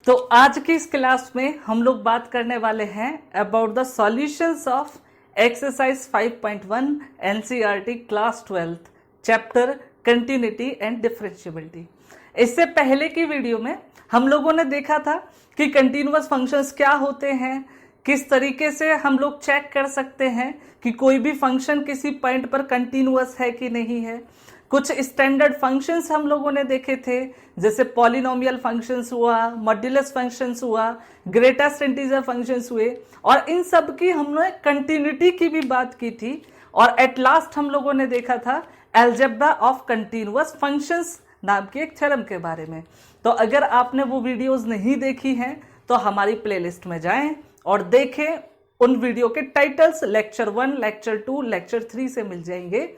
तो आज की इस क्लास में हम लोग बात करने वाले हैं about the solutions of exercise 5.1 NCERT class 12 chapter continuity and differentiability. इससे पहले की वीडियो में हम लोगों ने देखा था कि कंटिन्यूअस फंक्शंस क्या होते हैं, किस तरीके से हम लोग चेक कर सकते हैं कि कोई भी फंक्शन किसी पॉइंट पर कंटिन्यूअस है कि नहीं है। कुछ स्टैंडर्ड फंक्शंस हम लोगों ने देखे थे, जैसे पॉलिनोमियल फंक्शंस हुआ, मॉड्यूलस फंक्शंस हुआ, ग्रेटेस्ट इंटीजर फंक्शंस हुए, और इन सब की हमने कंटिन्यूटी की भी बात की थी। और एट लास्ट हम लोगों ने देखा था अलजेब्रा ऑफ कंटिन्यूअस फंक्शंस नाम की एक थ्योरम के बारे में। तो अगर आपने वो वीडियोस नहीं देखी हैं तो हमारी प्लेलिस्ट में जाएं और देखें। उन वीडियो के टाइटल्स लेक्चर 1, लेक्चर 2, लेक्चर 3 से मिल जाएंगे।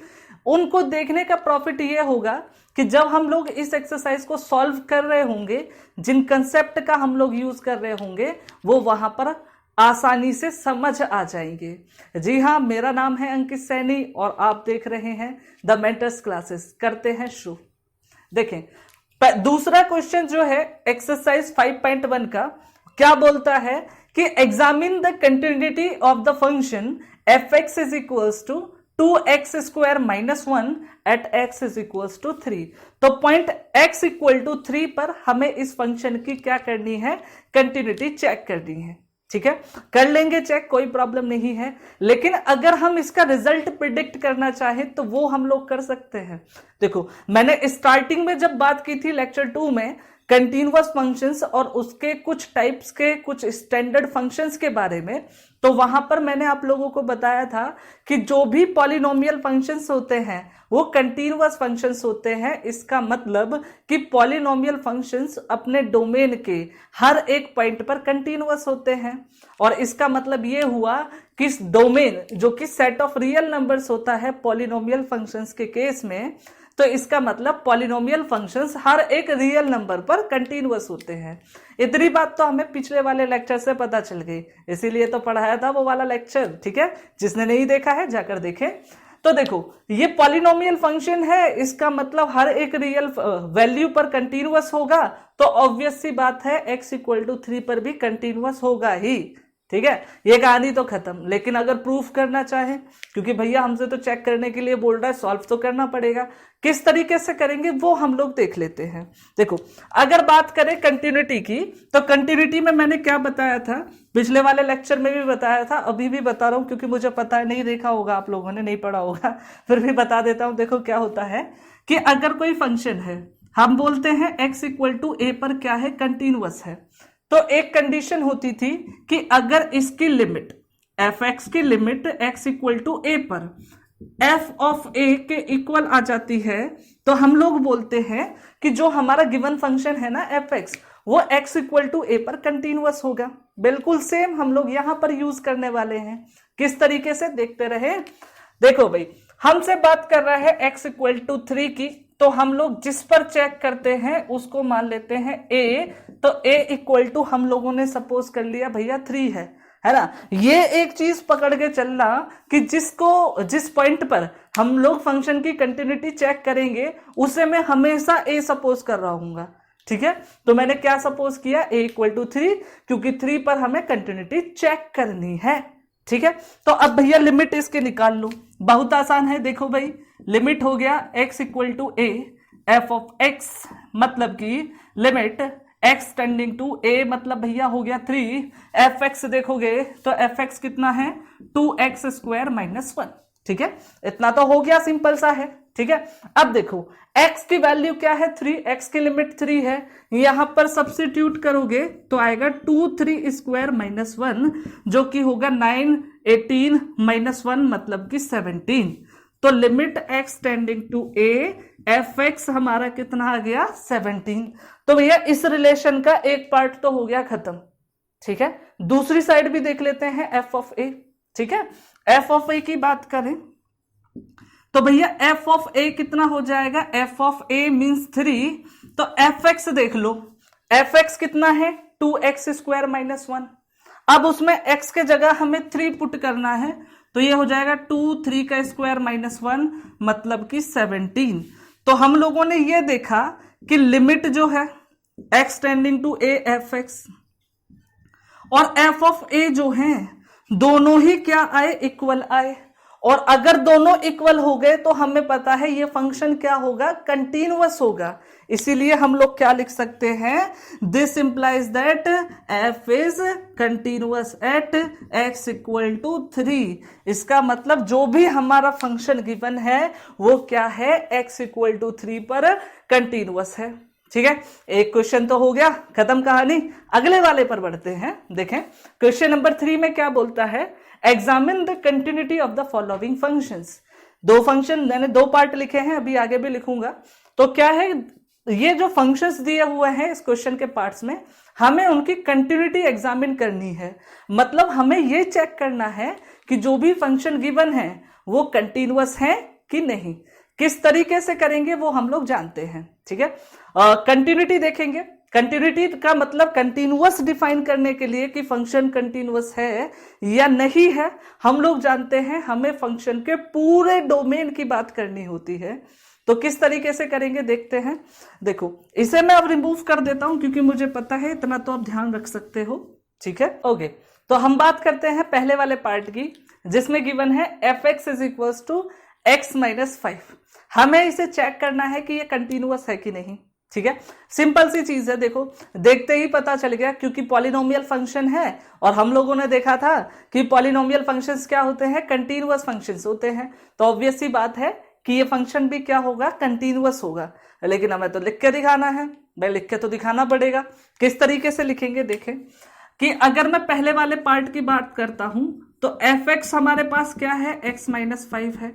उनको देखने का प्रॉफिट ये होगा कि जब हम लोग इस एक्सरसाइज को सॉल्व कर रहे होंगे, जिन कंसेप्ट का हम लोग यूज कर रहे होंगे वो वहां पर आसानी से समझ आ जाएंगे। जी हाँ, मेरा नाम है अंकित सैनी और आप देख रहे हैं द मेंटर्स क्लासेस। करते हैं शुरू। देखें, दूसरा क्वेश्चन जो है एक्सरसाइज 5.1 का क्या बोलता है कि examine the continuity of the function F X is equals to 2x square minus 1 at x is equals to 3। तो पॉइंट x इक्वल टू 3 पर हमें इस फंक्शन की क्या करनी है, कंटिन्यूटी चेक करनी है। ठीक है, कर लेंगे चेक, कोई प्रॉब्लम नहीं है। लेकिन अगर हम इसका रिजल्ट प्रिडिक्ट करना चाहें तो वो हम लोग कर सकते हैं। देखो, मैंने स्टार्टिंग में जब बात की थी लेक्चर 2 में कंटिन्यूअस फंक्शंस और उसके कुछ टाइप्स के कुछ स्टैंडर्ड फंक्शंस के बारे में, तो वहां पर मैंने आप लोगों को बताया था कि जो भी पॉलिनोमियल फंक्शंस होते हैं वो कंटिन्यूअस फंक्शंस होते हैं। इसका मतलब कि पॉलिनोमियल फंक्शंस अपने डोमेन के हर एक पॉइंट पर कंटिन्यूअस होते हैं। और इसका मतलब ये हुआ कि डोमेन जो कि सेट ऑफ रियल नंबर्स होता है पॉलिनोमियल फंक्शंस के केस में, तो इसका मतलब पॉलिनोमियल फंक्शंस हर एक रियल नंबर पर कंटिन्यूअस होते हैं। इतनी बात तो हमें पिछले वाले लेक्चर से पता चल गई, इसीलिए तो पढ़ाया था वो वाला लेक्चर। ठीक है, जिसने नहीं देखा है जाकर देखें। तो देखो, ये पॉलिनोमियल फंक्शन है, इसका मतलब हर एक रियल वैल्यू पर कंटिन्यूअस होगा। तो ऑब्वियस सी बात है x इक्वल टू 3 पर भी कंटिन्यूअस होगा ही। ठीक है, ये कहानी तो खत्म। लेकिन अगर प्रूफ करना चाहे, क्योंकि भैया हमसे तो चेक करने के लिए बोल रहा है, सॉल्व तो करना पड़ेगा, किस तरीके से करेंगे वो हम लोग देख लेते हैं। देखो, अगर बात करें कंटिन्यूटी की, तो कंटिन्यूटी में मैंने क्या बताया था, पिछले वाले लेक्चर में भी बताया था, अभी भी बता रहा हूं क्योंकि मुझे पता है नहीं देखा होगा आप लोगों ने, नहीं पढ़ा होगा, फिर भी बता देता हूं। देखो क्या होता है कि अगर कोई फंक्शन है, हम बोलते हैं x इक्वल टू a पर क्या है, कंटिन्यूअस है। तो एक कंडीशन होती थी कि अगर इसकी लिमिट एफ एक्स की limit x equal to a पर f ऑफ a के इक्वल आ जाती है, तो हम लोग बोलते हैं कि जो हमारा गिवन फंक्शन है ना एफ एक्स, वो x इक्वल टू a पर कंटिन्यूअस होगा। बिल्कुल सेम हम लोग यहां पर यूज करने वाले हैं। किस तरीके से, देखते रहे। देखो भाई, हमसे बात कर रहा है x इक्वल टू 3 की, तो हम लोग जिस पर चेक करते हैं उसको मान लेते हैं a। तो a इक्वल टू हम लोगों ने सपोज कर लिया भैया 3 है ना। ये एक चीज पकड़ के चलना कि जिस पॉइंट पर हम लोग फंक्शन की कंटिन्यूटी चेक करेंगे उसे मैं हमेशा a सपोज कर रहा हूंगा। ठीक है, तो मैंने क्या सपोज किया, a इक्वल टू 3, क्योंकि 3 पर हमें कंटिन्यूटी चेक करनी है। ठीक है, तो अब भैया लिमिट इसके निकाल लो, बहुत आसान है। देखो भाई, लिमिट हो गया x equal to a f of x, मतलब कि limit x tending to a, मतलब भैया हो गया 3। एफ एक्स देखोगे तो एफ एक्स कितना है, 2x स्क्वायर माइनस 1। ठीक है, इतना तो हो गया, सिंपल सा है। ठीक है, अब देखो x की वैल्यू क्या है, 3, x की लिमिट 3 है। यहां पर सब्स्टिट्यूट करोगे तो आएगा 2 3 स्क्वायर माइनस 1, जो कि होगा 9 18 माइनस 1, मतलब कि 17। तो limit x tending to a F X हमारा कितना आ गया, 17। तो भैया इस रिलेशन का एक पार्ट तो हो गया खत्म। ठीक है, दूसरी साइड भी देख लेते हैं, f ऑफ a। ठीक है, f ऑफ a की बात करें तो भैया f ऑफ a कितना हो जाएगा, f ऑफ a मीन्स 3। तो एफ एक्स देख लो, एफ एक्स कितना है, 2x स्क्वायर माइनस 1। अब उसमें x के जगह हमें 3 पुट करना है, तो ये हो जाएगा 2 3 का स्क्वायर माइनस 1, मतलब कि 17। तो हम लोगों ने ये देखा कि लिमिट जो है x tending to a F X, और एफ ऑफ ए जो है दोनों ही क्या आए, इक्वल आए। और अगर दोनों इक्वल हो गए तो हमें पता है ये फंक्शन क्या होगा, कंटीन्यूअस होगा। इसीलिए हम लोग क्या लिख सकते हैं, this implies that F is continuous at X equal to 3। इसका मतलब जो भी हमारा फंक्शन गिवन है वो क्या है, एक्स इक्वल टू 3 पर कंटीन्यूअस है। ठीक है, एक क्वेश्चन तो हो गया, खत्म कहानी। अगले वाले पर बढ़ते हैं। देखें क्वेश्चन नंबर 3 में क्या बोलता है, examine the continuity of the following functions. दो फंक्शन मैंने दो पार्ट लिखे हैं, अभी आगे भी लिखूंगा। तो क्या है, ये जो फंक्शंस दिए हुए हैं इस क्वेश्चन के पार्ट्स में, हमें उनकी कंटिन्यूटी एग्जामिन करनी है। मतलब हमें ये चेक करना है कि जो भी फंक्शन गिवन है वो कंटिन्यूअस है कि नहीं। किस तरीके से करेंगे वो हम लोग जानते हैं। ठीक है, कंटिन्यूटी देखेंगे। कंटिन्यूटी का मतलब कंटिन्यूअस डिफाइन करने के लिए कि फंक्शन कंटिन्यूअस है या नहीं है, हम लोग जानते हैं हमें फंक्शन के पूरे डोमेन की बात करनी होती है। तो किस तरीके से करेंगे देखते हैं। देखो इसे मैं अब रिमूव कर देता हूं क्योंकि मुझे पता है, इतना तो आप ध्यान रख सकते हो। ठीक है, ओके। तो हम बात करते हैं पहले वाले पार्ट की, जिसमें गिवन है F X is equal to X minus 5। हमें इसे चेक करना है कि ये कंटिन्यूअस है कि नहीं। ठीक है, सिंपल सी चीज है। देखो देखते ही पता चल गया, क्योंकि पॉलिनोमियल फंक्शन है और हम लोगों ने देखा था कि पॉलिनोमियल फंक्शंस क्या होते हैं, कंटिन्यूअस फंक्शंस होते हैं। तो ऑब्वियस सी बात है कि ये फंक्शन भी क्या होगा, कंटिन्यूअस होगा। लेकिन हमें तो लिख के दिखाना है, भाई लिख के तो दिखाना पड़ेगा। किस तरीके से लिखेंगे, देखें कि अगर मैं पहले वाले पार्ट की बात करता हूं तो एफ एक्स हमारे पास क्या है, एक्स माइनस 5 है।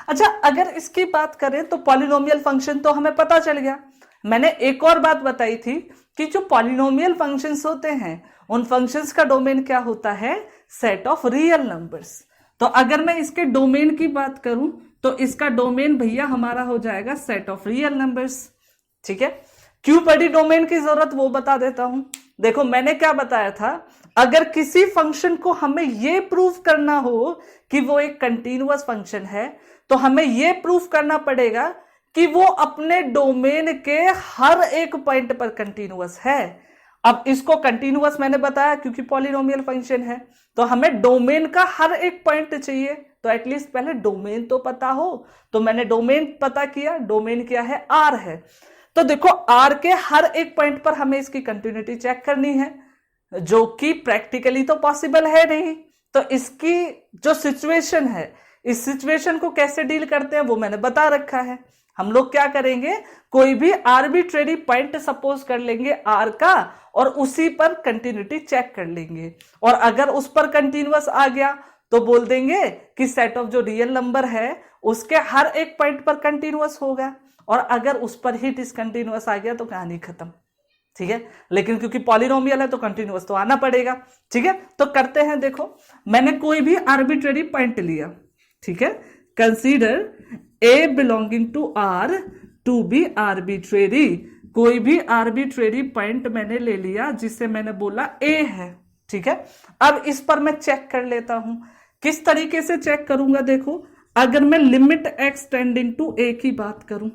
अच्छा, अगर इसकी बात करें तो पॉलिनोमियल फंक्शन तो हमें पता चल गया। मैंने एक और बात बताई थी कि जो पॉलिनोमियल फंक्शंस होते हैं उन फंक्शंस का डोमेन क्या होता है, सेट ऑफ रियल नंबर्स। तो अगर मैं इसके डोमेन की बात करूं तो इसका डोमेन भैया हमारा हो जाएगा सेट ऑफ रियल नंबर्स। ठीक है, क्यों पड़ी डोमेन की जरूरत वो बता देता हूं। देखो मैंने क्या बताया था, अगर किसी फंक्शन को हमें यह प्रूव करना हो कि वो एक कंटिन्यूअस फंक्शन है तो हमें यह प्रूव करना पड़ेगा कि वो अपने डोमेन के हर एक पॉइंट पर कंटिन्यूअस है। अब इसको कंटिन्यूअस मैंने बताया क्योंकि पॉलिनोमियल फंक्शन है, तो हमें डोमेन का हर एक पॉइंट चाहिए। तो एटलीस्ट पहले डोमेन तो पता हो। तो मैंने डोमेन पता किया, डोमेन क्या है, आर है। तो देखो आर के हर एक पॉइंट पर हमें इसकी कंटिन्यूटी चेक करनी है, जो कि प्रैक्टिकली तो पॉसिबल है नहीं। तो इसकी जो सिचुएशन है, इस सिचुएशन को कैसे डील करते हैं वो मैंने बता रखा है। हम लोग क्या करेंगे, कोई भी आर्बिट्रेरी पॉइंट सपोज कर लेंगे आर का और उसी पर कंटिन्यूटी चेक कर लेंगे। और अगर उस पर कंटिन्यूअस आ गया तो बोल देंगे कि सेट ऑफ जो रियल नंबर है उसके हर एक पॉइंट पर कंटिन्यूअस होगा। और अगर उस पर ही डिसकंटिन्यूअस आ गया तो कहानी खत्म। ठीक है, लेकिन क्योंकि पॉलिनोमियल है तो कंटिन्यूअस तो आना पड़ेगा। ठीक है, तो करते हैं। देखो मैंने कोई भी आर्बिट्रेरी पॉइंट लिया। ठीक है, consider A belonging to R to be arbitrary. कोई भी आर्बिट्रेरी पॉइंट मैंने ले लिया जिसे मैंने बोला ए है। ठीक है, अब इस पर मैं चेक कर लेता हूं। किस तरीके से चेक करूंगा, देखो अगर मैं लिमिट एक्स टेंडिंग टू ए की बात करूं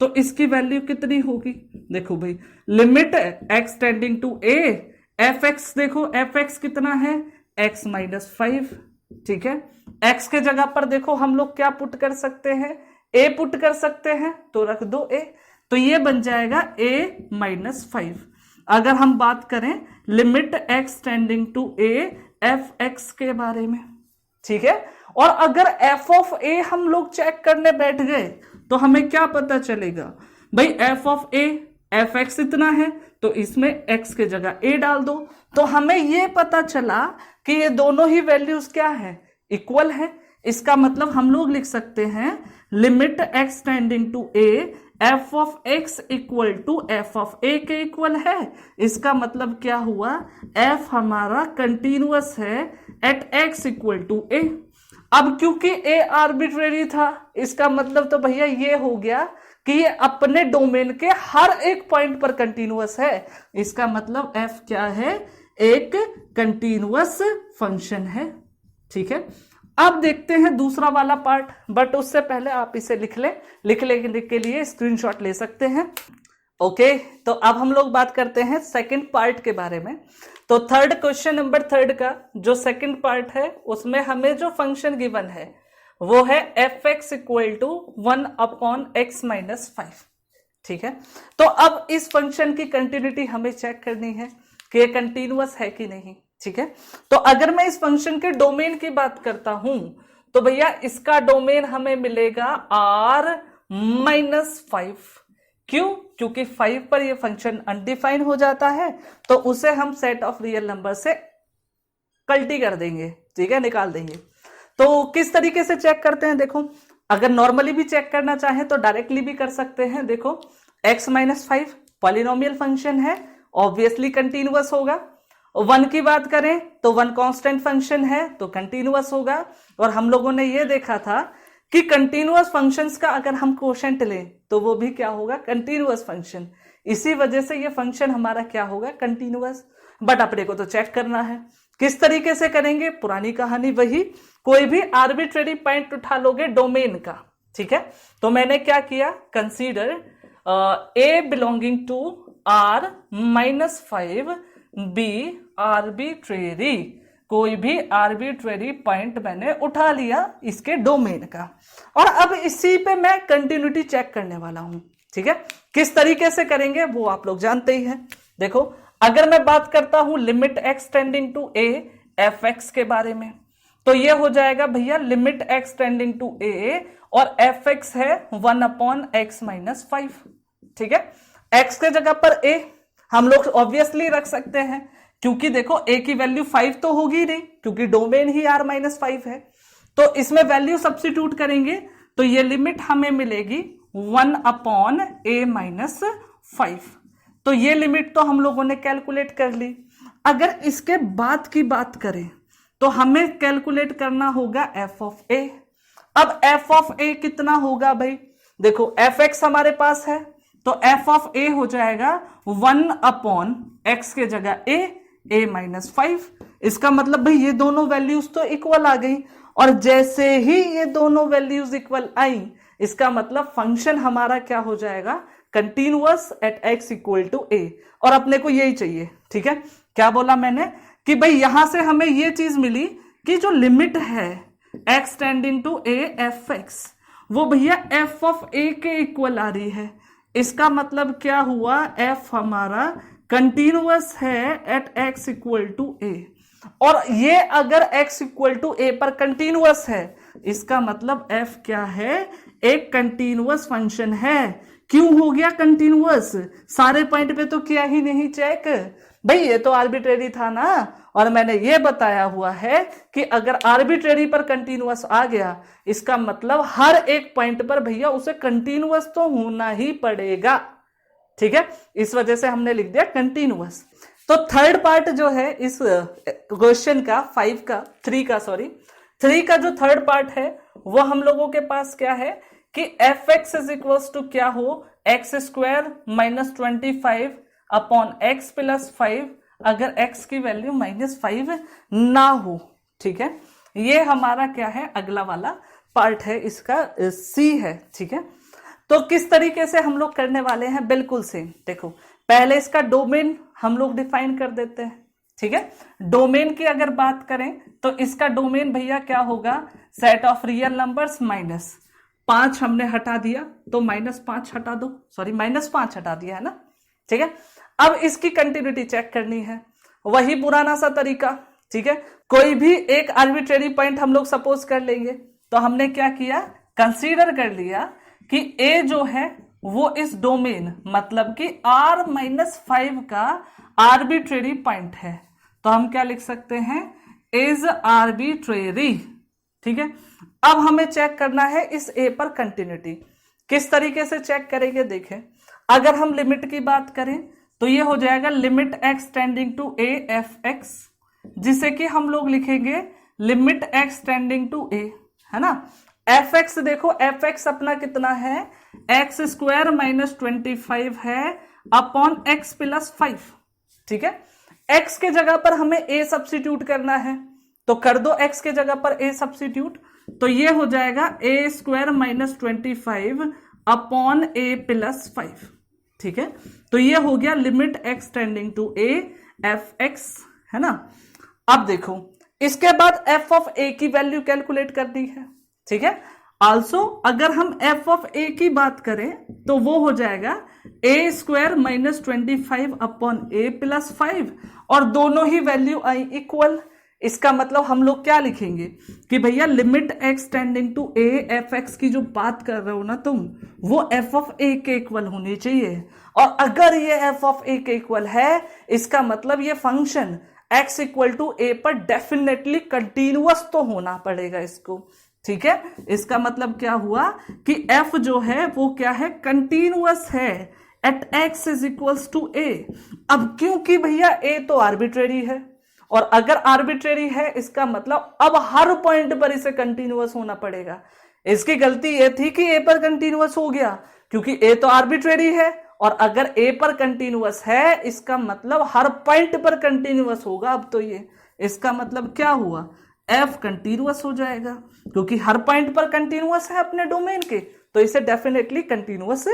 तो इसकी वैल्यू कितनी होगी। देखो भाई limit x tending to A F X, देखो एफ एक्स कितना है, एक्स माइनस 5। ठीक है, एक्स के जगह पर देखो हम लोग क्या पुट कर सकते हैं, ए पुट कर सकते हैं, तो रख दो ए। तो ये बन जाएगा ए माइनस 5। अगर हम बात करें limit x tending to A F X के बारे में, ठीक है, और अगर एफ ऑफ ए हम लोग चेक करने बैठ गए तो हमें क्या पता चलेगा, भाई F of A F x इतना है तो इसमें एक्स के जगह ए डाल दो। तो हमें ये पता चला कि ये दोनों ही वैल्यूज क्या है, इक्वल है। इसका मतलब हम लोग लिख सकते हैं limit x tending to A f of x equal to f of a के इक्वल है। इसका मतलब क्या हुआ, एफ हमारा कंटिन्यूअस है एट एक्स इक्वल टू ए। अब क्योंकि ए आर्बिट्रेरी था, इसका मतलब तो भैया ये हो गया कि ये अपने डोमेन के हर एक पॉइंट पर कंटिन्यूअस है। इसका मतलब एफ क्या है, एक कंटिन्यूअस फंक्शन है। ठीक है, अब देखते हैं दूसरा वाला पार्ट, बट उससे पहले आप इसे लिख लें। लिखने के लिए स्क्रीनशॉट ले सकते हैं। ओके तो अब हम लोग बात करते हैं सेकंड पार्ट के बारे में। तो थर्ड क्वेश्चन नंबर थर्ड का जो सेकंड पार्ट है उसमें हमें जो फंक्शन गिवन है वो है F x equal to 1/x-5। ठीक है, तो अब इस फंक्शन की कंटिन्यूटी हमें चेक करनी है कि ये कंटिन्यूअस है कि नहीं। ठीक है, तो अगर मैं इस फंक्शन के डोमेन की बात करता हूं तो भैया इसका डोमेन हमें मिलेगा r-5। क्यों? क्योंकि 5 पर ये फंक्शन अनडिफाइन हो जाता है तो उसे हम सेट ऑफ रियल नंबर से कल्टी कर देंगे। ठीक है, निकाल देंगे। तो किस तरीके से चेक करते हैं, देखो अगर नॉर्मली भी चेक करना चाहें तो डायरेक्टली भी कर सकते हैं। देखो x-5 पॉलिनोमियल फंक्शन है, ऑब्वियसली कंटिन्यूअस होगा। 1 की बात करें तो 1 कांस्टेंट फंक्शन है तो कंटिन्यूअस होगा। और हम लोगों ने ये देखा था कि कंटिन्यूअस फंक्शंस का अगर हम कोशेंट लें तो वो भी क्या होगा, कंटिन्यूअस फंक्शन। इसी वजह से ये फंक्शन हमारा क्या होगा, कंटिन्यूअस। बट अपने को तो चेक करना है, किस तरीके से करेंगे, पुरानी कहानी वही, कोई भी आर्बिट्रेरी पॉइंट उठा लोगे डोमेन का। ठीक है, तो मैंने क्या किया, consider A belonging to r-5 be arbitrary, कोई भी आर्बिट्रेरी पॉइंट मैंने उठा लिया इसके डोमेन का। और अब इसी पे मैं कंटिन्यूटी चेक करने वाला हूं। ठीक है, किस तरीके से करेंगे वो आप लोग जानते ही हैं। देखो अगर मैं बात करता हूं limit x tending to a F X के बारे में तो ये हो जाएगा भैया limit x tending to a और एफ एक्स है 1/x-5। ठीक है, x के जगह पर a हम लोग ऑब्वियसली रख सकते हैं क्योंकि देखो a की वैल्यू 5 तो होगी नहीं क्योंकि डोमेन ही r-5 है। तो इसमें वैल्यू सब्स्टिट्यूट करेंगे तो ये लिमिट हमें मिलेगी 1/a-5। तो ये लिमिट तो हम लोगों ने कैलकुलेट कर ली। अगर इसके बाद की बात करें तो हमें कैलकुलेट करना होगा एफ ऑफ ए। अब एफ ऑफ ए कितना होगा भाई, देखो एफ एक्स हमारे पास है तो एफ ऑफ ए हो जाएगा 1/x के जगह a-5। इसका मतलब भाई ये दोनों वैल्यूज तो इक्वल आ गई और जैसे ही ये दोनों वैल्यूज इक्वल आई इसका मतलब फंक्शन हमारा क्या हो जाएगा, continuous at x equal to a। और अपने को यही चाहिए। ठीक है, क्या बोला मैंने कि भाई यहां से हमें ये चीज मिली कि जो लिमिट है x tending to a F X वो भैया f ऑफ a के इक्वल आ रही है। इसका मतलब क्या हुआ, f हमारा कंटिन्यूअस है at x equal to a। और ये अगर x इक्वल टू a पर कंटिन्यूअस है इसका मतलब f क्या है, एक कंटिन्यूअस फंक्शन है। क्यों हो गया कंटिन्यूअस, सारे पॉइंट पे तो किया ही नहीं चेक भाई, ये तो आर्बिट्रेरी था ना। और मैंने ये बताया हुआ है कि अगर आर्बिट्रेरी पर कंटिन्यूअस आ गया इसका मतलब हर एक पॉइंट पर भैया उसे कंटिन्यूअस तो होना ही पड़ेगा। ठीक है, इस वजह से हमने लिख दिया कंटिन्यूअस। तो थर्ड पार्ट जो है इस क्वेश्चन का 3 का जो थर्ड पार्ट है वो हम लोगों के पास क्या है कि F X is equal to क्या हो, x² - 25/x+5 अगर x की वैल्यू -5 ना हो। ठीक है, ये हमारा क्या है, अगला वाला पार्ट है, इसका C है। ठीक है, तो किस तरीके से हम लोग करने वाले हैं, बिल्कुल सेम। देखो पहले इसका डोमेन हम लोग डिफाइन कर देते हैं। ठीक है, डोमेन की अगर बात करें तो इसका डोमेन भैया क्या होगा, set of real numbers minus 5 हमने हटा दिया तो -5 हटा दो, सॉरी -5 हटा दिया है ना। ठीक है, अब इसकी कंटिन्यूटी चेक करनी है, वही पुराना सा तरीका। ठीक है, कोई भी एक आर्बिट्रेरी पॉइंट हम लोग सपोज कर लेंगे तो हमने क्या किया, कंसीडर कर लिया कि a जो है वो इस डोमेन मतलब कि r-5 का आर्बिट्रेरी पॉइंट है तो हम क्या लिख सकते हैं, इज आर्बिट्रेरी। ठीक है, अब हमें चेक करना है इस a पर कंटिन्यूटी। किस तरीके से चेक करेंगे, देखें अगर हम लिमिट की बात करें तो ये हो जाएगा limit x tending to a F X, जिसे कि हम लोग लिखेंगे limit x tending to a, है ना। एफ एक्स देखो एफ एक्स अपना कितना है, x² - 25 है अपॉन x+5। ठीक है, x के जगह पर हमें a सब्स्टिट्यूट करना है तो कर दो x के जगह पर a सब्स्टिट्यूट, तो ये हो जाएगा a² - 25 अपॉन a+5। ठीक है, तो ये हो गया limit x tending to A F X, है ना। अब देखो इसके बाद एफ ऑफ ए की वैल्यू कैलकुलेट करनी है, ठीक है। आल्सो अगर हम एफ ऑफ ए की बात करें तो वो हो जाएगा ए स्क्वायर माइनस 25 अपॉन ए प्लस 5, और दोनों ही वैल्यू आई इक्वल। इसका मतलब हम लोग क्या लिखेंगे कि भैया limit x tending to A F X की जो बात कर रहे हो ना तुम, वो एफ ऑफ ए के इक्वल होनी चाहिए। और अगर ये एफ ऑफ ए के इक्वल है, इसका मतलब ये फंक्शन x इक्वल टू ए पर डेफिनेटली कंटिन्यूअस तो होना पड़ेगा इसको, ठीक है। इसका मतलब क्या हुआ कि f जो है वो क्या है, कंटिन्यूअस है at x is equals to a। अब क्योंकि भैया a तो आर्बिट्रेरी है, और अगर आर्बिट्रेरी है इसका मतलब अब हर पॉइंट पर इसे कंटिन्यूअस होना पड़ेगा। इसकी गलती ये थी कि a पर कंटिन्यूअस हो गया, क्योंकि a तो आर्बिट्रेरी है, और अगर a पर कंटिन्यूअस है इसका मतलब हर पॉइंट पर कंटिन्यूअस होगा। अब तो ये इसका मतलब क्या हुआ, f कंटिन्यूअस हो जाएगा, क्योंकि हर पॉइंट पर कंटिन्यूअस है अपने डोमेन के, तो इसे डेफिनेटली कंटिन्यूअस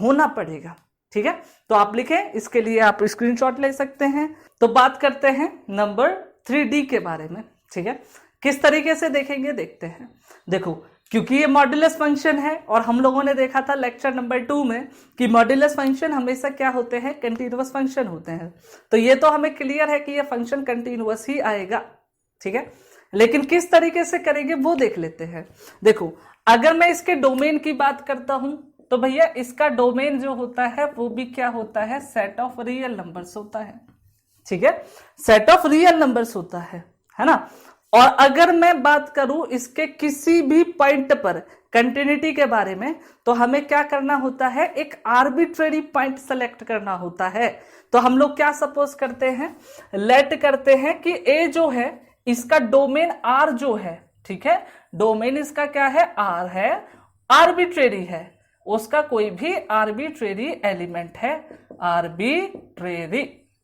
होना पड़ेगा, ठीक है। तो आप लिखें, इसके लिए आप स्क्रीनशॉट ले सकते हैं। तो बात करते हैं नंबर 3D के बारे में, ठीक है। किस तरीके से देखेंगे देखते हैं। देखो क्योंकि ये मॉड्यूलस फंक्शन है, और हम लोगों ने देखा था लेक्चर नंबर 2 में कि मॉड्यूलस फंक्शन हमेशा क्या होते हैं, कंटिन्यूअस फंक्शन होते हैं। तो ये तो हमें क्लियर है कि ये फंक्शन कंटिन्यूअस ही आएगा, ठीक है। लेकिन किस तरीके से करेंगे वो देख लेते हैं। देखो अगर मैं इसके डोमेन की बात करता हूं तो भैया इसका डोमेन जो होता है वो भी क्या होता है, सेट ऑफ रियल नंबर्स होता है, ठीक है। सेट ऑफ रियल नंबर्स होता है ना। और अगर मैं बात करूं इसके किसी भी पॉइंट पर कंटिन्यूटी के बारे में, तो हमें क्या करना होता है, एक आर्बिट्रेरी पॉइंट सेलेक्ट करना होता है। तो हम लोग क्या सपोज करते हैं, लेट करते हैं कि ए जो है इसका डोमेन आर जो है, ठीक है, डोमेन इसका क्या है, आर है, आर्बिट्रेरी है, उसका कोई भी आर्बिट्रेरी एलिमेंट है, आर्बिट्रेरी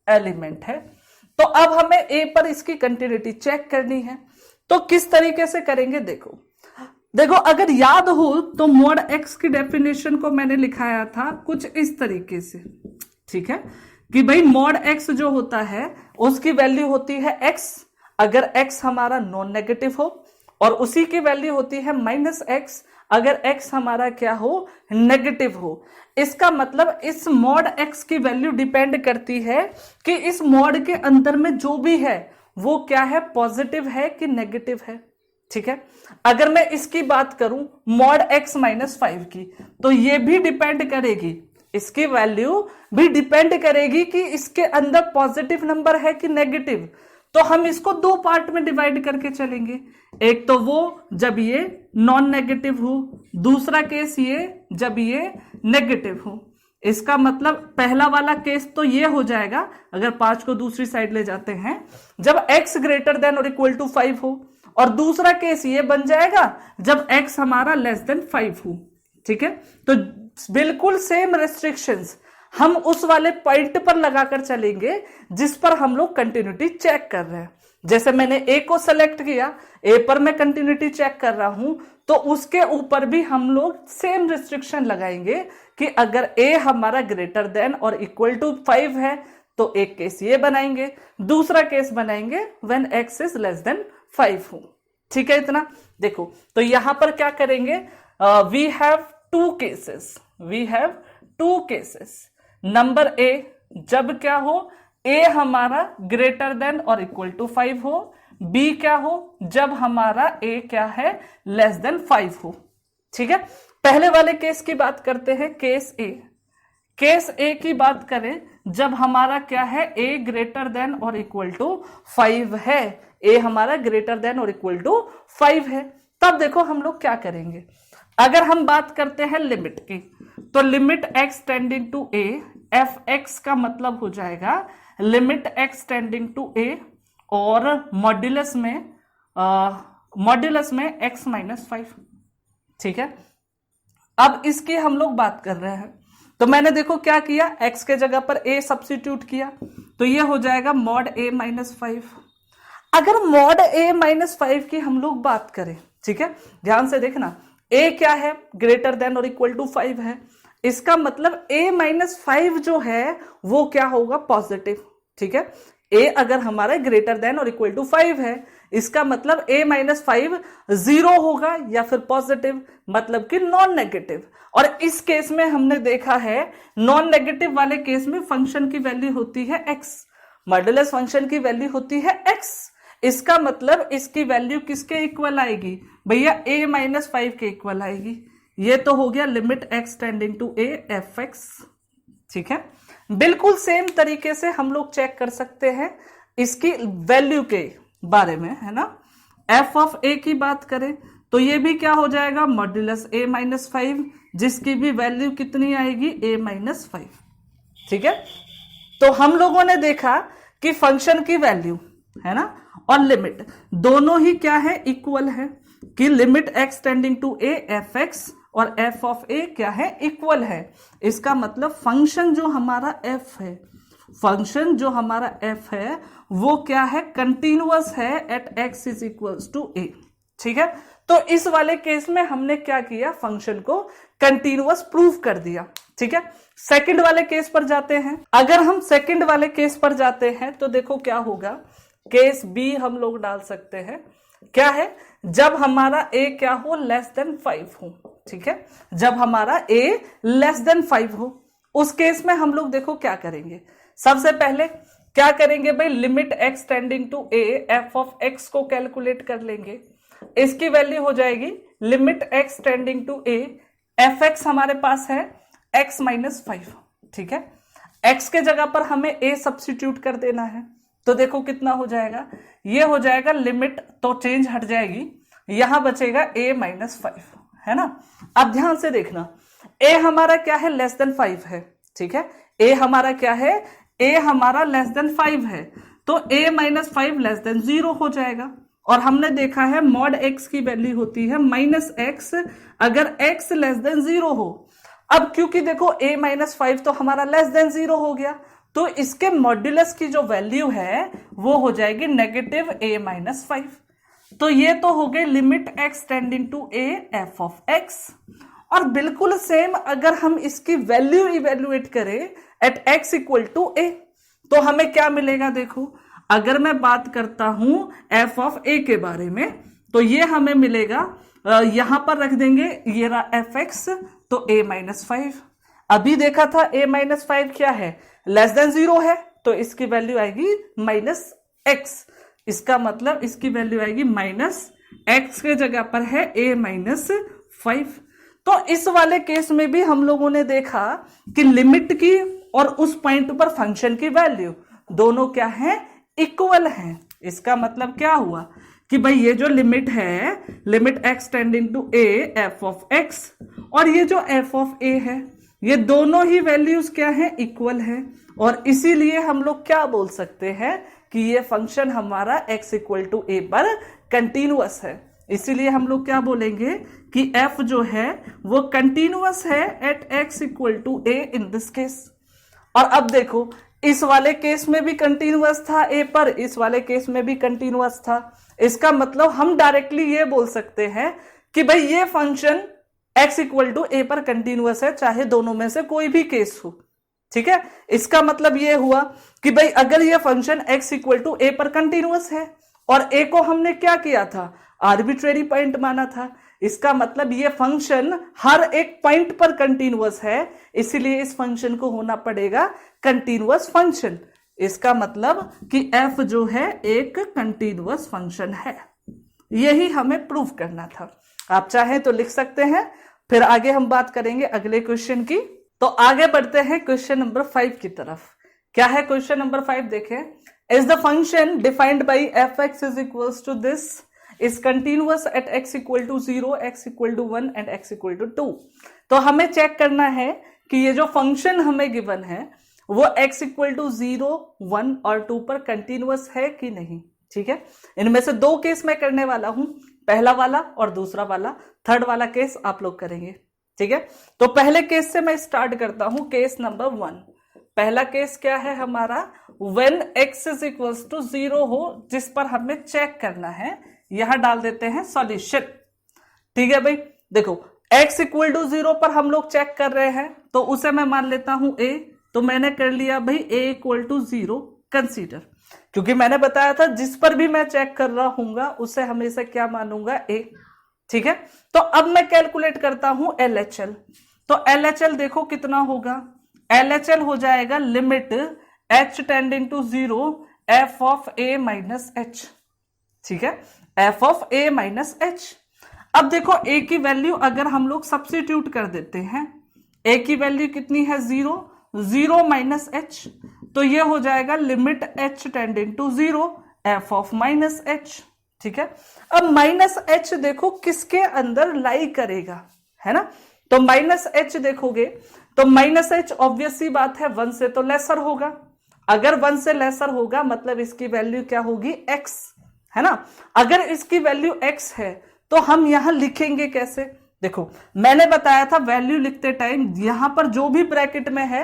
एलिमेंट है। तो अब हमें ए पर इसकी कंटिन्यूटी चेक करनी है। तो किस तरीके से करेंगे, देखो अगर याद हो तो मॉड एक्स की डेफिनेशन को मैंने लिखाया था कुछ इस तरीके से, ठीक है, कि भाई मॉड एक्स जो होता है उसकी वैल्यू होती है एक्स, अगर एक्स हमारा नॉन नेगेटिव हो, और उसी की वैल्यू होती है माइनस एक्स अगर एक्स हमारा क्या हो, नेगेटिव हो। इसका मतलब इस मॉड एक्स की वैल्यू डिपेंड करती है कि इस मॉड के अंदर में जो भी है वो क्या है, पॉजिटिव है कि नेगेटिव है, ठीक है। अगर मैं इसकी बात करूं मॉड एक्स माइनस 5 की, तो ये भी डिपेंड करेगी, इसकी वैल्यू भी डिपेंड करेगी कि इसके अंदर पॉजिटिव नंबर है कि नेगेटिव। तो हम इसको दो पार्ट में डिवाइड करके चलेंगे, एक तो वो जब ये नॉन नेगेटिव हो, दूसरा केस ये जब ये नेगेटिव हो। इसका मतलब पहला वाला केस तो ये हो जाएगा, अगर 5 को दूसरी साइड ले जाते हैं, जब x ग्रेटर देन और इक्वल टू 5 हो, और दूसरा केस ये बन जाएगा जब x हमारा लेस देन 5 हो, ठीक है। तो बिल्कुल सेम रेस्ट्रिक्शंस हम उस वाले पॉइंट पर लगाकर चलेंगे जिस पर हम लोग कंटिन्यूटी चेक कर रहे हैं। जैसे मैंने ए को सेलेक्ट किया, ए पर मैं कंटिन्यूटी चेक कर रहा हूं, तो उसके ऊपर भी हम लोग सेम रिस्ट्रिक्शन लगाएंगे कि अगर ए हमारा ग्रेटर देन और इक्वल टू 5 है तो एक केस ये बनाएंगे, दूसरा केस बनाएंगे when x is less than 5 हो, ठीक है। इतना देखो, तो यहां पर क्या करेंगे, we have two cases. Number A जब क्या हो, ए हमारा ग्रेटर देन और इक्वल टू 5 हो, बी क्या हो जब हमारा ए क्या है, लेस देन 5 हो, ठीक है। पहले वाले केस की बात करते हैं, केस ए की बात करें जब हमारा क्या है, ए ग्रेटर देन और इक्वल टू 5 है, ए हमारा ग्रेटर देन और इक्वल टू 5 है। तब देखो हम लोग क्या करेंगे, अगर हम बात करते हैं लिमिट की, तो limit x tending to A, F X का मतलब हो जाएगा limit x tending to A और मॉड्यूलस में एक्स माइनस 5, ठीक है। अब इसकी हम लोग बात कर रहे हैं, तो मैंने देखो क्या किया, x के जगह पर a सब्स्टिट्यूट किया, तो ये हो जाएगा मॉड a माइनस 5। अगर मॉड a माइनस 5 की हम लोग बात करें, ठीक है, ध्यान से देखना, a क्या है, ग्रेटर देन और इक्वल टू 5 है, इसका मतलब a-5 जो है वो क्या होगा, पॉजिटिव। ठीक है, a अगर हमारा ग्रेटर देन और इक्वल टू 5 है, इसका मतलब a-5 जीरो होगा या फिर पॉजिटिव, मतलब कि नॉन नेगेटिव। और इस केस में हमने देखा है नॉन नेगेटिव वाले केस में फंक्शन की वैल्यू होती है x, मॉड्यूलस फंक्शन की वैल्यू होती है x। इसका मतलब इसकी वैल्यू किसके इक्वल आएगी भैया, a-5 के इक्वल आएगी। ये तो हो गया limit x tending to a f(x). ठीक है, बिल्कुल सेम तरीके से हम लोग चेक कर सकते हैं इसकी वैल्यू के बारे में, है ना। f ऑफ a की बात करें तो ये भी क्या हो जाएगा, मॉड्यूलस a-5, जिसकी भी वैल्यू कितनी आएगी, a-5। ठीक है, तो हम लोगों ने देखा कि फंक्शन की वैल्यू, है ना, और लिमिट दोनों ही क्या है, इक्वल है, कि limit x tending to a f(x) और f ऑफ a क्या है, इक्वल है। इसका मतलब फंक्शन जो हमारा f है, फंक्शन जो हमारा f है वो क्या है, कंटिन्यूअस है at x is equals to a। ठीक है, तो इस वाले केस में हमने क्या किया, फंक्शन को कंटिन्यूअस प्रूव कर दिया। ठीक है, सेकंड वाले केस पर जाते हैं। अगर हम सेकंड वाले केस पर जाते हैं तो देखो क्या होगा, केस बी हम लोग डाल सकते हैं। क्या है, जब हमारा a क्या हो, लेस देन 5 हो। ठीक है, जब हमारा a लेस देन 5 हो, उस केस में हम लोग देखो क्या करेंगे। सबसे पहले क्या करेंगे भाई, limit x tending to a f of x को कैलकुलेट कर लेंगे। इसकी वैल्यू हो जाएगी limit x tending to a f(x) हमारे पास है x-5। ठीक है, x के जगह पर हमें a सब्स्टिट्यूट कर देना है, तो देखो कितना हो जाएगा, ये हो जाएगा लिमिट तो चेंज हट जाएगी, यहां बचेगा a-5, है ना। अब ध्यान से देखना, a हमारा क्या है, लेस देन 5 है। ठीक है, a हमारा क्या है, a हमारा लेस देन 5 है, तो a-5 लेस देन 0 हो जाएगा। और हमने देखा है मॉड x की वैल्यू होती है -x अगर x लेस देन 0 हो। अब क्योंकि देखो a-5 तो हमारा लेस देन 0 हो गया, तो इसके मॉड्यूलस की जो वैल्यू है वो हो जाएगी नेगेटिव a-5। तो ये तो हो गई limit x tending to a f of x। और बिल्कुल सेम अगर हम इसकी वैल्यू इवेल्युएट करें at x equal to a, तो हमें क्या मिलेगा, देखो अगर मैं बात करता हूं f ऑफ a के बारे में, तो ये हमें मिलेगा, यहां पर रख देंगे, ये रहा f(x), तो a-5। अभी देखा था a-5 क्या है, लेस देन 0 है, तो इसकी वैल्यू आएगी -x। इसका मतलब इसकी वैल्यू आएगी -x के जगह पर है a-5। तो इस वाले केस में भी हम लोगों ने देखा कि लिमिट की और उस पॉइंट पर फंक्शन की वैल्यू दोनों क्या है, इक्वल है। इसका मतलब क्या हुआ कि भाई ये जो लिमिट है, limit x tending to a f of x, और ये जो f ऑफ a है, ये दोनों ही वैल्यूज क्या है, इक्वल है। और इसीलिए हम लोग क्या बोल सकते हैं कि ये फंक्शन हमारा x इक्वल टू a पर कंटिन्यूअस है। इसीलिए हम लोग क्या बोलेंगे कि f जो है वो कंटिन्यूअस है at x equal to a in this case. और अब देखो इस वाले केस में भी कंटिन्यूअस था a पर, इस वाले केस में भी कंटिन्यूअस था। इसका मतलब हम डायरेक्टली ये बोल सकते हैं कि भाई ये function x equal to a पर कंटिन्यूअस है, चाहे दोनों में से कोई भी केस हो। ठीक है, इसका मतलब ये हुआ कि भाई अगर ये function x equal to a पर कंटिन्यूअस है और a को हमने क्या किया था, आर्बिट्रेरी पॉइंट माना था, इसका मतलब ये फंक्शन हर एक पॉइंट पर कंटिन्यूअस है, इसीलिए इस फंक्शन को होना पड़ेगा कंटिन्यूअस फंक्शन। इसका मतलब कि f जो है एक कंटिन्यूअस फंक्शन है। यही हमें प्रूव करना था। आप चाहे तो लिख सकते हैं, फिर आगे हम बात करेंगे अगले क्वेश्चन की। तो आगे बढ़ते हैं क्वेश्चन नंबर 5 की तरफ। क्या है क्वेश्चन नंबर 5, देखें, is the function defined by f(x) is equals to this is continuous at x equal to 0, x equal to 1 and x equal to 2। तो हमें चेक करना है कि ये जो फंक्शन हमें गिवन है वो x equal to 0, 1 और 2 पर कंटिन्यूअस है कि नहीं। ठीक है, इनमें से दो केस मैं करने वाला हूं, पहला वाला और दूसरा वाला। थर्ड वाला केस आप लोग करेंगे। ठीक है, तो पहले केस से मैं स्टार्ट करता हूं, केस नंबर 1। पहला केस क्या है हमारा, when x is equals to 0 हो, जिस पर हमें चेक करना है, यहां डाल देते हैं सॉल्यूशन। ठीक है भाई, देखो x इक्वल टू 0 पर हम लोग चेक कर रहे हैं, तो उसे मैं मान लेता हूं a। तो मैंने कर लिया भाई a इक्वल टू 0 कंसीडर, क्योंकि मैंने बताया था जिस पर भी मैं चेक कर रहा हूंगा उसे हमेशा क्या मानूंगा, a। ठीक है, तो अब मैं कैलकुलेट करता हूं LHL। तो LHL देखो कितना होगा, LHL हो जाएगा limit h tending to 0 f of a minus h। ठीक है, f of a minus h। अब देखो a की वैल्यू अगर हम लोग सब्स्टिट्यूट कर देते हैं, a की वैल्यू कितनी है 0, 0 माइनस h, तो ये हो जाएगा limit h tending to 0 f of minus h। ठीक है, अब माइनस h देखो किसके अंदर लाई करेगा, है ना। तो माइनस h देखोगे तो माइनस h ऑब्वियस सी बात है 1 से तो लेसर होगा। अगर 1 से लेसर होगा मतलब इसकी वैल्यू क्या होगी, x, है ना। अगर इसकी वैल्यू x है तो हम यहां लिखेंगे कैसे, देखो मैंने बताया था वैल्यू लिखते टाइम यहां पर जो भी ब्रैकेट में है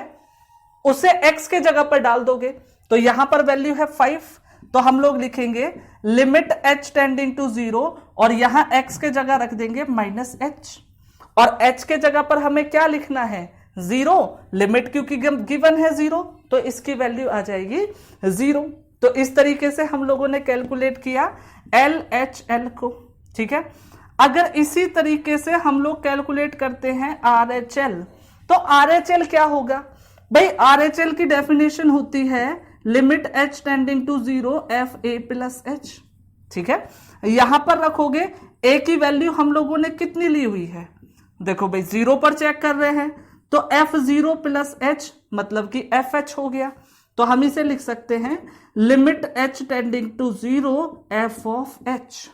उसे x के जगह पर डाल दोगे। तो यहां पर वैल्यू है 5, तो हम लोग लिखेंगे लिमिट h टेंडिंग टू 0 और यहां x के जगह रख देंगे माइनस h, और h के जगह पर हमें क्या लिखना है, 0। लिमिट क्योंकि गिवन है 0 तो इसकी वैल्यू आ जाएगी 0। तो इस तरीके से हम लोगों ने कैलकुलेट किया LHL को। ठीक है, अगर इसी तरीके से हम लोग कैलकुलेट करते हैं RHL, तो RHL क्या होगा भाई, RHL की डेफिनेशन होती है limit h tending to 0 f a plus h। ठीक है, यहां पर रखोगे a की वैल्यू हम लोगों ने कितनी ली हुई है, देखो भाई 0 पर चेक कर रहे हैं तो f0 प्लस h मतलब कि fh हो गया। तो हम इसे लिख सकते हैं limit h tending to 0 f of h।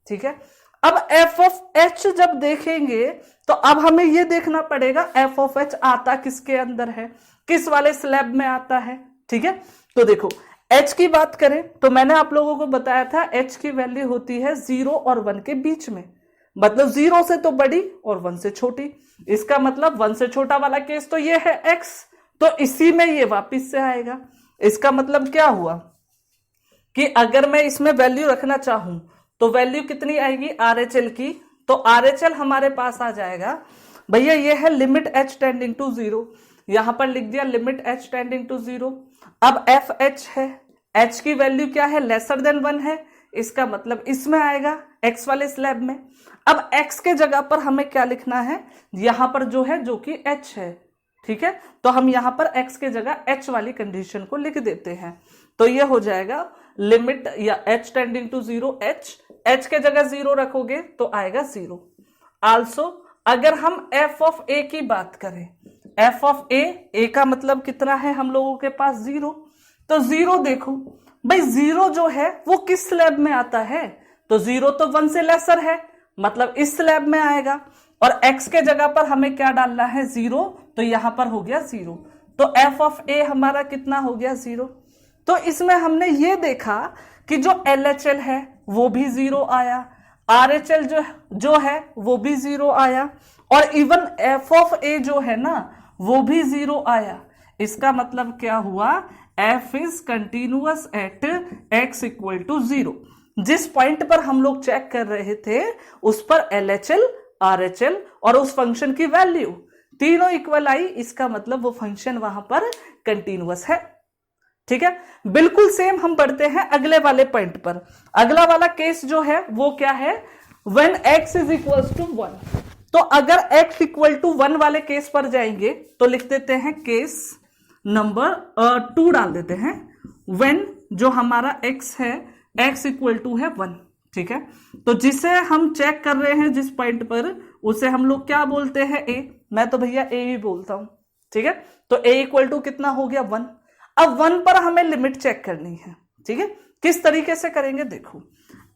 ठीक है, अब f ऑफ h जब देखेंगे तो अब हमें यह देखना पड़ेगा f ऑफ h आता किसके अंदर है, किस वाले स्लैब में आता है। ठीक है, तो देखो h की बात करें तो मैंने आप लोगों को बताया था h की वैल्यू होती है 0 और 1 के बीच में, मतलब 0 से तो बड़ी और 1 से छोटी। इसका मतलब 1 से छोटा वाला केस तो ये है x, तो इसी में ये वापस से आएगा। इसका मतलब क्या हुआ कि अगर मैं इसमें वैल्यू रखना चाहूं तो वैल्यू कितनी आएगी RHL की, तो RHL हमारे पास आ जाएगा भैया ये है लिमिट h टेंडिंग टू 0, यहां पर लिख दिया लिमिट h टेंडिंग टू 0। अब FH है, h की वैल्यू क्या है, लेसर देन 1 है, इसका मतलब इसमें आएगा x वाले स्लैब में। अब x के जगह पर हमें क्या लिखना है, यहां पर जो है जो कि h है। ठीक है, तो हम यहां पर x के जगह h वाली कंडीशन को लिख देते हैं, तो ये हो जाएगा लिमिट या h टेंडिंग टू 0 h के जगह 0 रखोगे तो आएगा 0। आल्सो अगर हम f ऑफ a की बात करें, f ऑफ a का मतलब कितना है हम लोगों के पास 0, तो 0 देखो भाई 0 जो है वो किस स्लैब में आता है, तो 0 तो 1 से लेसर है मतलब इस स्लैब में आएगा, और x के जगह पर हमें क्या डालना है 0, तो यहां पर हो गया 0, तो f ऑफ a हमारा कितना हो गया 0। तो इसमें हमने ये देखा कि जो LHL है वो भी 0 आया, RHL जो है वो भी 0 आया, और इवन f ऑफ a जो है ना वो भी 0 आया। इसका मतलब क्या हुआ, f is continuous at x equal to 0। जिस पॉइंट पर हम लोग चेक कर रहे थे उस पर LHL, RHL और उस फंक्शन की वैल्यू तीनों इक्वल आई, इसका मतलब वो फंक्शन वहां पर कंटिन्यूअस है। ठीक है, बिल्कुल सेम हम बढ़ते हैं अगले वाले पॉइंट पर। अगला वाला केस जो है वो क्या है, when x is equal to 1। तो अगर x इक्वल टू 1 वाले केस पर जाएंगे तो लिख देते हैं केस नंबर 2 डाल देते हैं, व्हेन जो हमारा x है x इक्वल टू है 1। ठीक है, तो जिसे हम चेक कर रहे हैं जिस पॉइंट पर उसे हम लोग क्या बोलते हैं, a। मैं तो भैया a ही बोलता हूं। ठीक है, तो a इक्वल टू कितना हो गया 1। अब 1 पर हमें लिमिट चेक करनी है। ठीक है, किस तरीके से करेंगे, देखो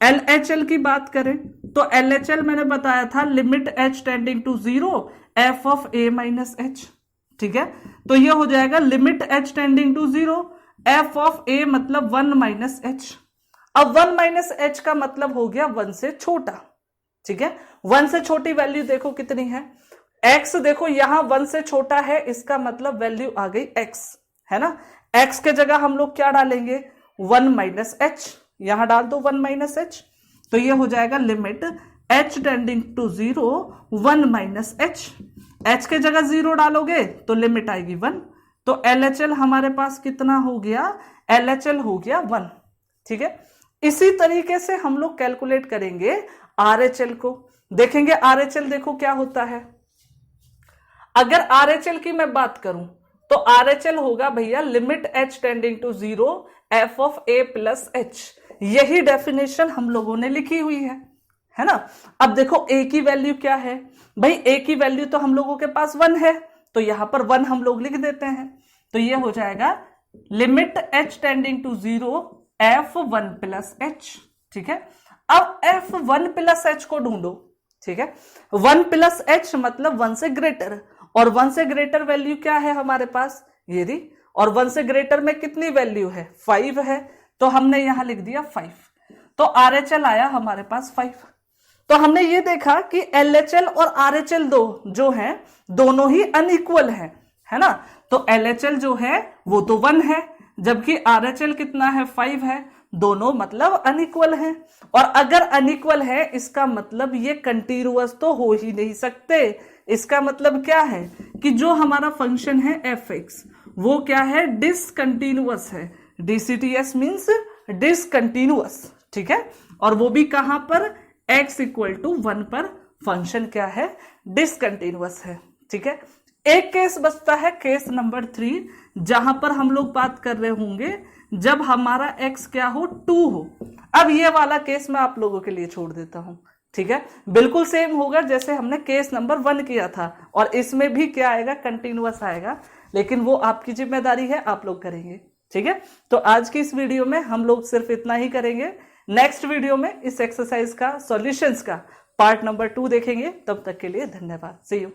LHL की बात करें तो LHL मैंने बताया था limit h tending to 0 f of a minus h। ठीक है, तो ये हो जाएगा limit h tending to 0 f of a मतलब 1 माइनस h। अब 1 माइनस h का मतलब हो गया 1 से छोटा। ठीक है, 1 से छोटी वैल्यू देखो कितनी है, x देखो यहां 1 से छोटा है, इसका मतलब वैल्यू आ गई x, है ना। x के जगह हम लोग क्या डालेंगे, 1 माइनस h, यहां डाल दो 1 माइनस h, तो ये हो जाएगा limit h tending to 0 1 minus h के जगह 0 डालोगे तो लिमिट आएगी 1, तो LHL हमारे पास कितना हो गया, LHL हो गया 1। ठीक है, इसी तरीके से हम लोग कैलकुलेट करेंगे RHL को। देखेंगे RHL, देखो क्या होता है। अगर RHL की मैं बात करूं तो RHL होगा भैया limit h tending to 0 f of a plus h। यही डेफिनेशन हम लोगों ने लिखी हुई है ना। अब देखो a की वैल्यू क्या है भाई, a की वैल्यू तो हम लोगों के पास 1 है, तो यहां पर 1 हम लोग लिख देते हैं, तो ये हो जाएगा limit h tending to 0 f1 plus h। ठीक है, अब f1 प्लस h को ढूंढो। ठीक है, 1 प्लस h मतलब 1 से ग्रेटर, और 1 से ग्रेटर वैल्यू क्या है हमारे पास, ये रही, और 1 से ग्रेटर में कितनी वैल्यू है, 5 है, तो हमने यहां लिख दिया 5, तो RHL आया हमारे पास 5। तो हमने ये देखा कि LHL और RHL जो है दोनों ही अनइक्वल है ना। तो LHL जो है वो तो 1 है, जबकि RHL कितना है, 5 है, दोनों मतलब अनइक्वल हैं। और अगर अनइक्वल है इसका मतलब ये कंटीन्यूअस तो हो ही नहीं सकते। इसका मतलब क्या है कि जो हमारा फंक्शन है fx वो क्या है, डिसकंटिन्यूअस है। DCTS means discontinuous. ठीक है, और वो भी कहां पर, x इक्वल टू 1 पर फंक्शन क्या है, डिसकंटिन्यूअस है। ठीक है, एक केस बचता है, केस नंबर 3, जहां पर हम लोग बात कर रहे होंगे जब हमारा x क्या हो, 2 हो। अब ये वाला केस मैं आप लोगों के लिए छोड़ देता हूं। ठीक है, बिल्कुल सेम होगा जैसे हमने केस नंबर 1 किया था, और इसमें भी क्या आएगा, कंटिन्यूअस आएगा, लेकिन वो आपकी जिम्मेदारी है, आप लोग करेंगे। ठीक है, तो आज की इस वीडियो में हम लोग सिर्फ इतना ही करेंगे। नेक्स्ट वीडियो में इस एक्सरसाइज का सॉल्यूशंस का पार्ट नंबर 2 देखेंगे। तब तक के लिए धन्यवाद, सी यू।